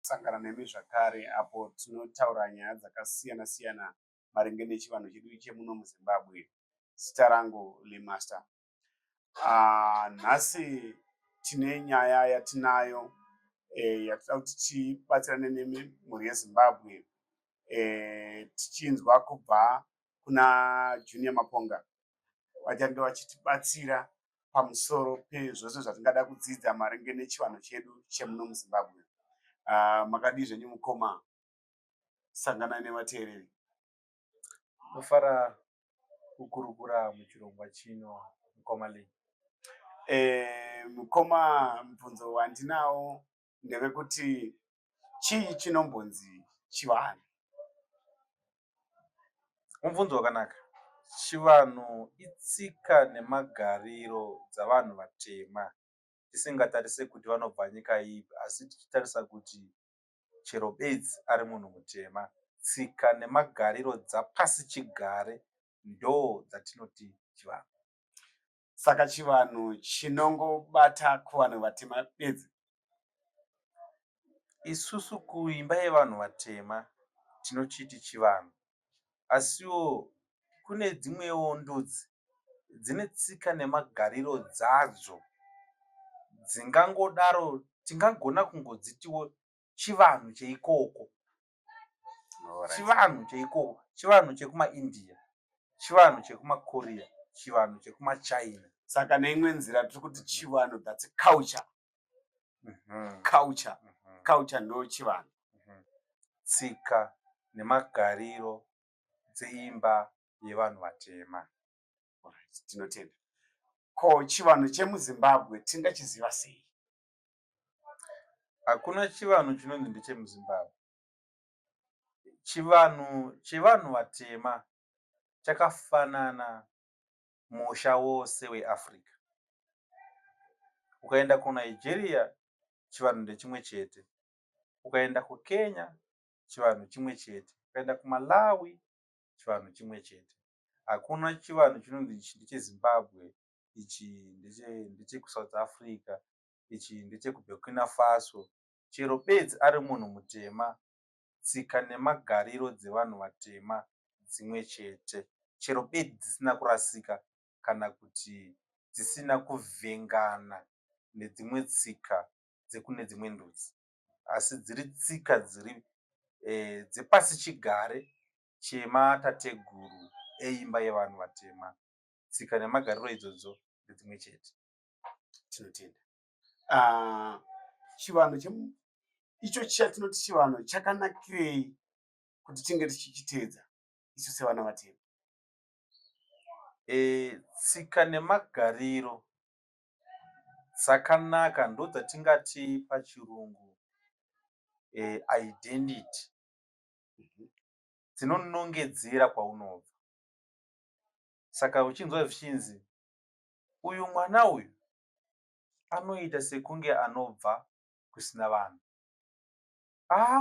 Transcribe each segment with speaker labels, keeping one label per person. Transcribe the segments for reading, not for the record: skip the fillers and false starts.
Speaker 1: Sangana nemi zvakare apo tinotaura nyaya dzakasiyana siyana maringe nechivanhu chedu chemuno muZimbabwe. Zita rangu Limaster. Nhasi tine nyaya yatinayo yatida kuti tibatsirane nemi mhuri yeZimbabwe tichinzwa kubva kuna Junior Maponga vachange vachitibatsira pamusoro pezvose zvatingada kudzidza maringe nechivanhu chedu chemuno muZimbabwe. Makadii zvenyu mukoma? Sangana nevateereri.
Speaker 2: Nofara kukurukura muchirongwa chino mukoma Lee.
Speaker 1: Mukoma, mubvunzo wandinawo ndewekuti chii chinombonzi chivanhu?
Speaker 2: Mubvunzo wakanaka. Chivanhu itsika nemagariro dzavanhu vatema, tisingatarise kuti vanobva nyika ipi, asi tichitarisa kuti chero bedzi ari munhu mutema. Tsika nemagariro dzapasi chigare ndo dzatinoti chivanhu.
Speaker 1: Saka chivanhu chinongobata kuvanhu vatema bedzi?
Speaker 2: Isusu kuimba yevanhu vatema tinochiti chivanhu, asiwo kune dzimwewo ndudzi dzine tsika nemagariro dzadzo dzingangodaro tingagona kungodzitiwo chivanhu cheikoko. Chivanhu cheikoko, chivanhu chekumaIndia, chivanhu chekumaKorea, chivanhu chekumaChina.
Speaker 1: Saka neimwe nzira tiri kuti chivanhu that's culture. Culture ndo chivanhu.
Speaker 2: Tsika nemagariro dzeimba yevanhu vatema.
Speaker 1: Tinotenda. Ko chivanhu chemuZimbabwe tingachiziva sei?
Speaker 2: Hakuna chivanhu chinonzi ndechemuZimbabwe. Chivanhu chevanhu vatema chakafanana musha wose weAfrica. Ukaenda kuNigeria, chivanhu ndechimwe chete. Ukaenda kuKenya, chivanhu chimwe chete. Ukaenda kuMalawi, chivanhu chimwe chete. Hakuna chivanhu chinonzi ichi ndecheZimbabwe, ichi ndechekuSouth Africa, ichi ndechekuBurkina Faso. Chero bedzi ari munhu mutema, tsika nemagariro dzevanhu vatema dzimwe chete. Chero bedzi dzisina kurasika kana kuti dzisina kuvhengana nedzimwe tsika dzekune dzimwe ndudzi, asi dziri tsika dziri dzepasi chigare chematateguru eimba yevanhu vatema. Tsika nemagariro idzodzo ndedzimwe chete.
Speaker 1: Tinotenda. Chivanhu icho chatinoti chivanhu chakanakirei kuti tinge tichichiteedza isu sevana vatema?
Speaker 2: Tsika nemagariro dzakanaka ndo dzatingati pachirungu identity. Dzinonongedzera kwaunobva. Saka uchinzwa zvichinzi uyu mwana uyu anoita sekunge anobva kusina vanhu,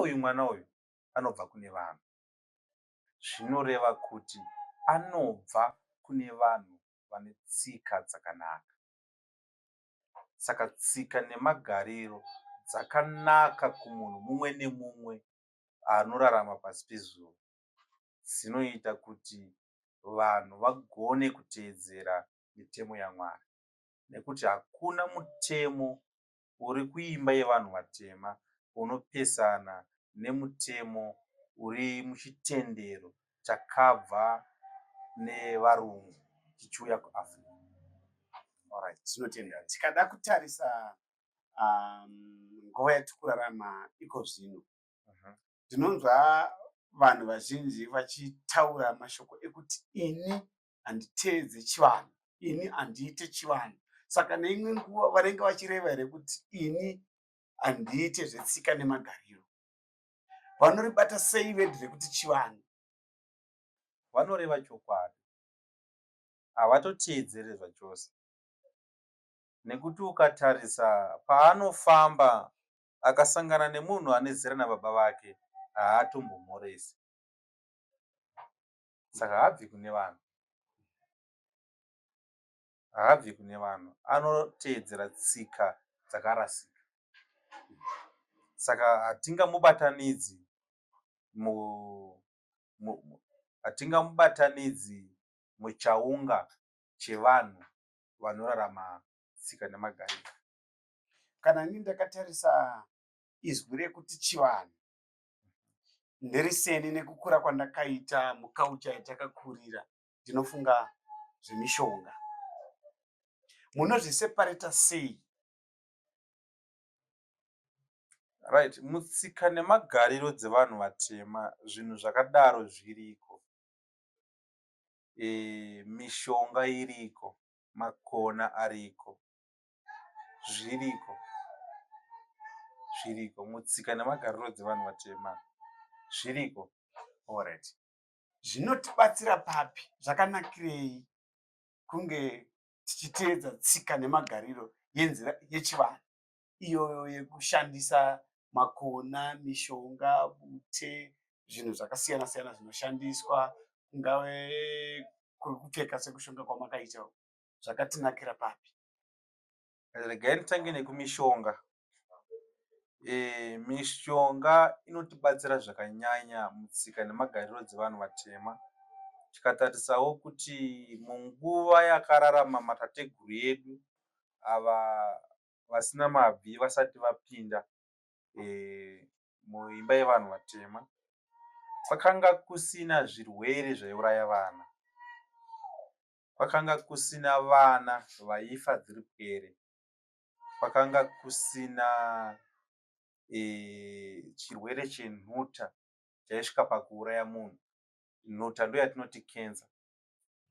Speaker 2: uyu mwana uyu anobva kune vanhu, zvinoreva kuti anobva kune vanhu vane tsika dzakanaka. Saka tsika nemagariro dzakanaka kumunhu mumwe nemumwe anorarama pasi pezuva, dzinoita kuti vanhu vagone kuteedzera mitemo yaMwari, nekuti hakuna mutemo uri kuimba yevanhu vatema unopesana nemutemo uri muchitendero chakabva nevarungu chichiuya kuAfrica.
Speaker 1: Alright, tinotenda. Tikada kutarisa nguva yatikurarama iko zvino, ndinonzwa vanhu vazhinji vachitaura mashoko ekuti ini handiteedze chivanhu, ini handiite chivanhu. Saka neimwe nguva vanenge vachireva here kuti ini handiite zvetsika nemagariro. Vanoribata sei vedhi rekuti chivanhu?
Speaker 2: Vanoreva chokwadi, havatoteedzere zvachose. Nekuti ukatarisa paanofamba akasangana nemunhu ane zera nababa vake, haatombomhoresi. Saka haabvi kune vanhu. Anoteedzera tsika dzakarasika. Saka hatingamubatanidzi muchaunga chevanhu vanorarama tsika nemagariro.
Speaker 1: Kana ini ndakatarisa izwi rekuti chivanhu, nderiseni nekukura kwandakaita mukaucha yatakakurira, ndinofunga zvemishonga. Munozviseparata sei?
Speaker 2: Right, mutsika nemagariro dzevanhu vatema zvinhu zvakadaro zviriko. Mishonga iriko, makona ariko, zviriko mutsika nemagariro dzevanhu vatema zviriko.
Speaker 1: Alright. Zvinotibatsira papi? Zvakanakirei kunge tichiteedza tsika nemagariro yenzira yechivanhu, iyo yekushandisa makona, mishonga, bute, zvinhu zvakasiyana siyana zvinoshandiswa, kungave kwekupfeka sekushonga kwamakaita, zvakatinakira papi?
Speaker 2: Regai nditange nekumishonga. Mishonga inotibatsira zvakanyanya mutsika nemagariro dzevanhu vatema. Tikatarisawo kuti munguva yakararama matateguru edu ava vasina mabvi vasati vapinda muimba yevanhu vatema, kwakanga kusina zvirwere zvaiuraya vana, kwakanga kusina vana vaifa dziri pwere, kwakanga kusina chirwere chenhuta chaisvika pakuuraya munhu. Nhuta ndo yatinoti kenza,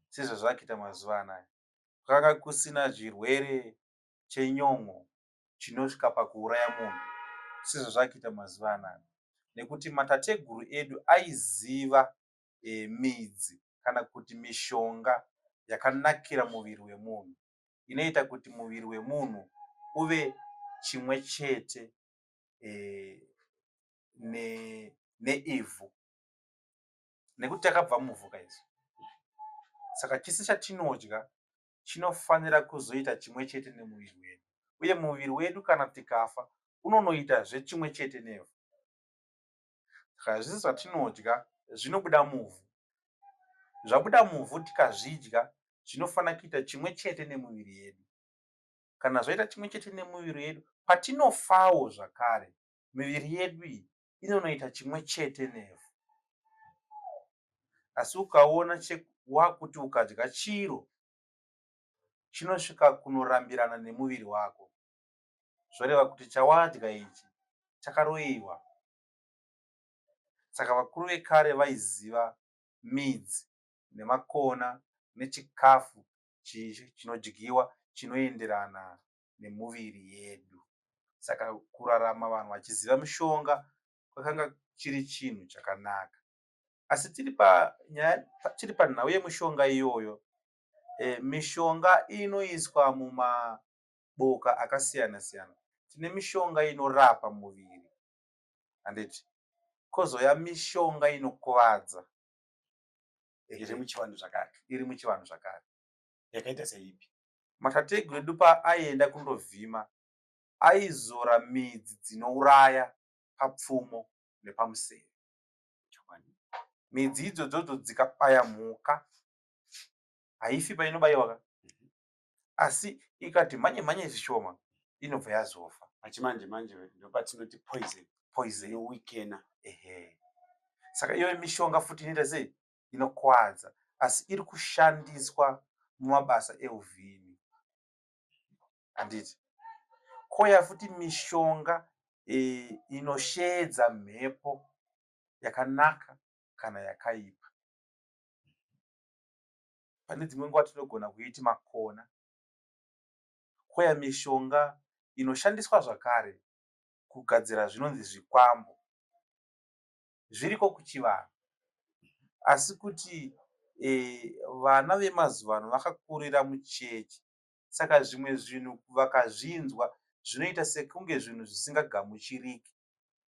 Speaker 2: sezvo zvakuita mazuva anaya. Kwakanga kusina zvirwere chenyongo chinosvika pakuuraya munhu, sezvo zvakuita mazuva anaya. Nekuti matateguru edu aiziva midzi kana kuti mishonga yakanakira muviri wemunhu, inoita kuti muviri wemunhu uve chimwe chete neivhu, nekuti takabva muvhu kaizvo. Saka chese chatinodya chinofanira kuzoita chimwe chete nemuviri wedu, uye muviri wedu kana tikafa unonoitazve chimwe chete nevhu. Saka zvese zvatinodya zvinobuda muvhu, zvabuda muvhu tikazvidya zvinofanira kuita chimwe chete nemuviri yedu. Kana zvaita chimwe chete nemuviri yedu, patinofawo zvakare miviri yedu iyi inonoita chimwe chete nevhu. Asi ukaona wakuti ukadya chiro chinosvika kunorambirana nemuviri wako, zvoreva kuti chawadya ichi chakaroiwa. Saka vakuru vekare vaiziva midzi nemakona nechikafu chinodyiwa chinoenderana nemuviri yedu. Saka kurarama vanhu vachiziva mishonga kwakanga chiri chinhu chakanaka. Asi tiri panhau yemishonga iyoyo, mishonga inoiswa mumaboka akasiyana siyana. Tine mishonga inorapa muviri, handiti? Kozouya mishonga inokuvadza,
Speaker 1: Iri muchivanhu zvakare. Yakaita seipi?
Speaker 2: Matateguru edu paaienda kundovhima aizora midzi dzinouraya papfumo nepamuseve. Midzi idzodzo dzikabaya mhuka haifi painobayiwa, asi ikati mhanye mhanye zvishoma inobva yazofa.
Speaker 1: Pachimanje manje ndopatinoti poison inowikena.
Speaker 2: Saka iyo mishonga futi inoita sei? Inokuwadza, asi iri kushandiswa mumabasa euvhimi, handiti? Kouya futi mishonga inosheedza mhepo yakanaka kana yakaipa. Pane dzimwe nguva tinogona kuiti makona. Kouya mishonga inoshandiswa zvakare kugadzira zvinonzi zvikwambo. Zviriko kuchivanhu, asi kuti vana vemazuva ano vakakurira muchechi, saka zvimwe zvinhu vakazvinzwa zvinoita sekunge zvinhu zvisingagamuchiriki,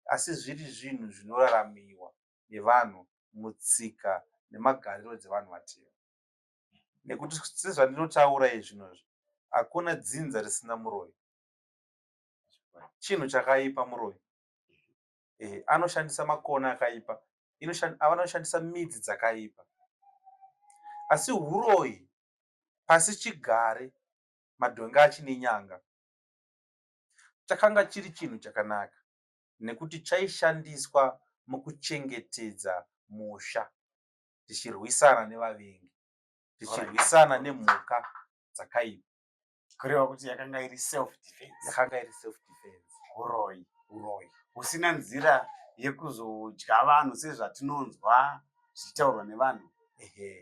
Speaker 2: asi zviri zvinhu zvinoraramiwa nevanhu mutsika nemagariro dzevanhu vatema. Nekuti sezvandinotaura izvinozvi, hakuna dzinza risina muroyi. Chinhu chakaipa muroyi. anoshandisa makona akaipa, vanoshandisa midzi dzakaipa. Asi huroyi pasi chigare madhonga achine nyanga chakanga chiri chinhu chakanaka nekuti chaishandiswa mukuchengetedza musha, tichirwisana nevavengi, tichirwisana nemhuka dzakaipa.
Speaker 1: kureva kuti yakanga iri self defense. Huroyi husina nzira yekuzodya vanhu sezvatinonzwa zvichitaurwa nevanhu.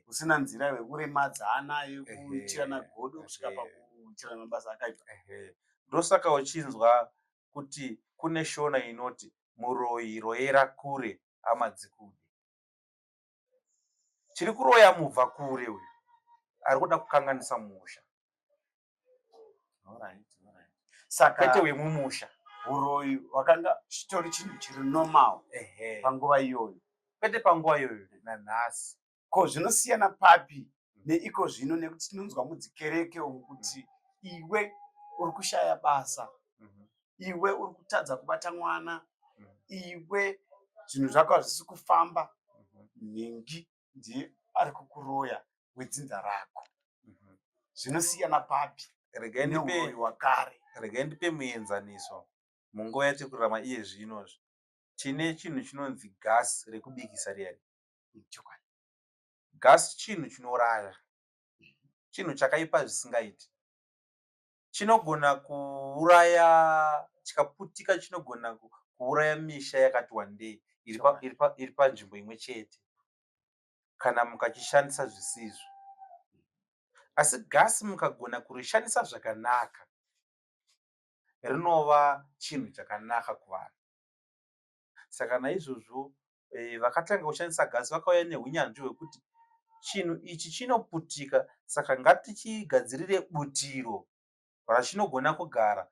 Speaker 1: Husina nzira yekuremadzana, yekuitirana godo kusvika pakuitirana mabasa akaipa.
Speaker 2: Ndosaka uchinzwa kuti kune shona inoti muroyi royera kure hama dzikude. Chiri kuroya mubva kure uyu ari kuda kukanganisa musha. Kwete wemumusha.
Speaker 1: Huroyi hwakanga chitori chinhu chiri normal panguva iyoyo.
Speaker 2: Kwete panguva iyoyo nanhasi.
Speaker 1: Ko zvinosiyana papi neiko zvino, nekuti tinonzwa mudzikereke umu kuti iwe uri kushaya basa, iwe uri kutadza kubata mwana, iwe zvinhu zvako hazvisi kufamba, nhingi ndiye ari kukuroya wedzinza rako. Zvinosiyana papi neuroyi hwakare?
Speaker 2: Regai ndipe muenzaniso. Munguva yatiri kurarama iye zvinozvi tine chinhu chinonzi gasi rekubikisa riyari. Gasi chinhu chinoraya, chinhu chakaipa zvisingaiti. Chinogona kuuraya, chikaputika chinogona kuuraya misha yakati wandei iri panzvimbo imwe chete kana mukachishandisa zvisizvo. Asi gasi mukagona kurishandisa zvakanaka rinova chinhu chakanaka kuvanhu. Saka naizvozvo vakatanga kushandisa gasi vakauya nehunyanzvi hwekuti chinhu ichi chinoputika, saka ngatichigadzirire butiro rachinogona kugara